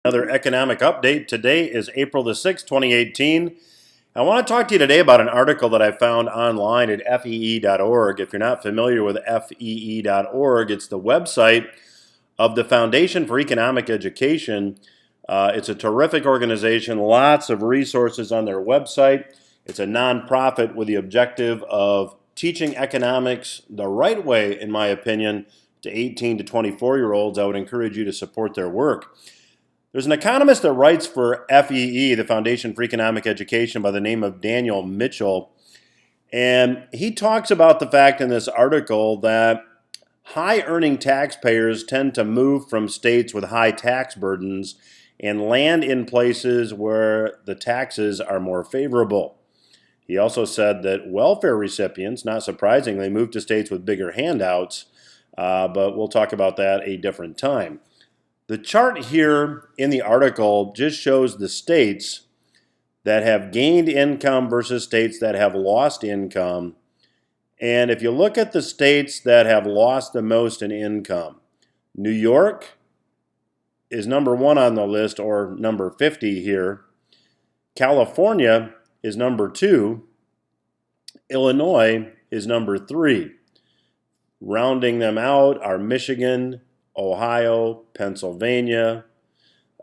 Another economic update. Today is April the 6th, 2018. I want to talk to you today about an article that I found online at fee.org. If you're not familiar with fee.org, it's the website of the Foundation for Economic Education. It's a terrific organization, lots of resources on their website. It's a nonprofit with the objective of teaching economics the right way, in my opinion, to 18 to 24-year-olds. I would encourage you to support their work. There's an economist that writes for FEE, the Foundation for Economic Education, by the name of Daniel Mitchell. And he talks about the fact in this article that high-earning taxpayers tend to move from states with high tax burdens and land in places where the taxes are more favorable. He also said that welfare recipients, not surprisingly, move to states with bigger handouts, but we'll talk about that a different time. The chart here in the article just shows the states that have gained income versus states that have lost income. And if you look at the states that have lost the most in income, New York is number 1 on the list, or number 50 here. California is number 2. Illinois is number 3. Rounding them out are Michigan, Ohio, Pennsylvania,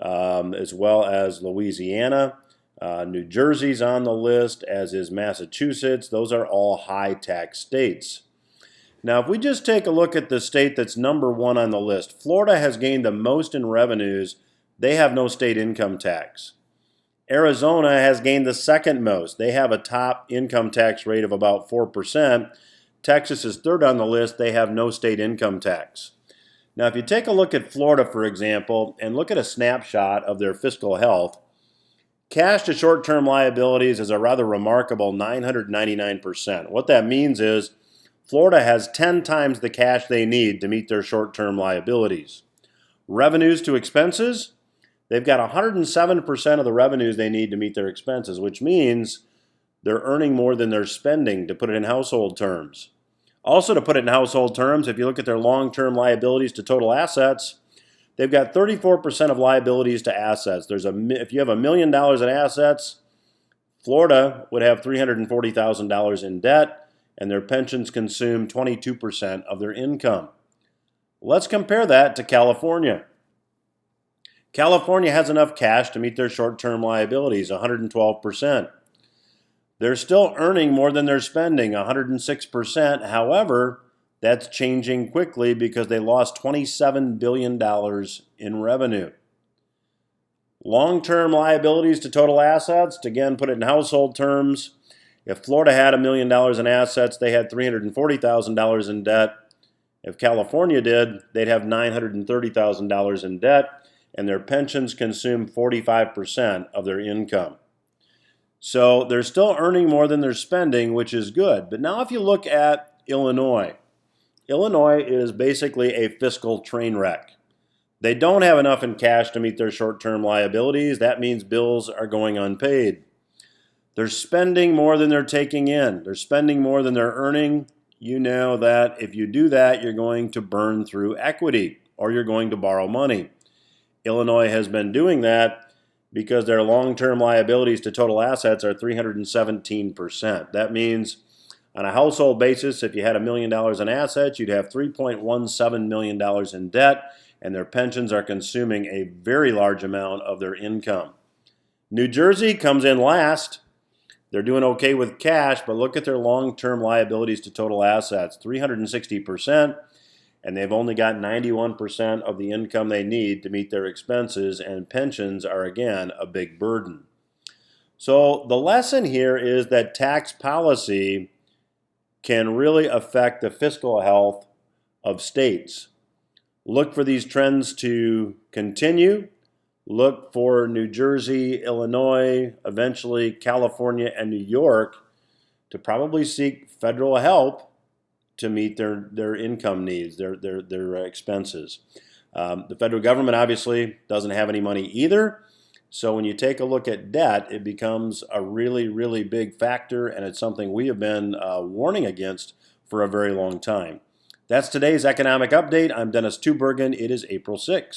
as well as Louisiana. New Jersey's on the list, as is Massachusetts. Those are all high-tax states. Now, if we just take a look at the state that's number 1 on the list, Florida has gained the most in revenues. They have no state income tax. Arizona has gained the second most. They have a top income tax rate of about 4%. Texas is third on the list. They have no state income tax. Now, if you take a look at Florida, for example, and look at a snapshot of their fiscal health, cash to short-term liabilities is a rather remarkable 999%. What that means is Florida has 10 times the cash they need to meet their short-term liabilities. Revenues to expenses, they've got 107% of the revenues they need to meet their expenses, which means they're earning more than they're spending, to put it in household terms. Also, to put it in household terms, if you look at their long-term liabilities to total assets, they've got 34% of liabilities to assets. If you have $1 million in assets, Florida would have $340,000 in debt, and their pensions consume 22% of their income. Let's compare that to California. California has enough cash to meet their short-term liabilities, 112%. They're still earning more than they're spending, 106%. However, that's changing quickly because they lost $27 billion in revenue. Long-term liabilities to total assets, to again put it in household terms, if Florida had $1 million in assets, they had $340,000 in debt. If California did, they'd have $930,000 in debt, and their pensions consume 45% of their income. So they're still earning more than they're spending, which is good. But now if you look at Illinois, Illinois is basically a fiscal train wreck. They don't have enough in cash to meet their short-term liabilities. That means bills are going unpaid. They're spending more than they're taking in. They're spending more than they're earning. You know that if you do that, you're going to burn through equity, or you're going to borrow money. Illinois has been doing that because their long-term liabilities to total assets are 317%. That means on a household basis, if you had $1 million in assets, you'd have $3.17 million in debt, and their pensions are consuming a very large amount of their income. New Jersey comes in last. They're doing okay with cash, but look at their long-term liabilities to total assets, 360%. And they've only got 91% of the income they need to meet their expenses, and pensions are, again, a big burden. So the lesson here is that tax policy can really affect the fiscal health of states. Look for these trends to continue. Look for New Jersey, Illinois, eventually California, and New York to probably seek federal help to meet their income needs, their expenses. The federal government obviously doesn't have any money either. So when you take a look at debt, it becomes a really, really big factor, and it's something we have been warning against for a very long time. That's today's economic update. I'm Dennis Tubbergen. It is April 6th.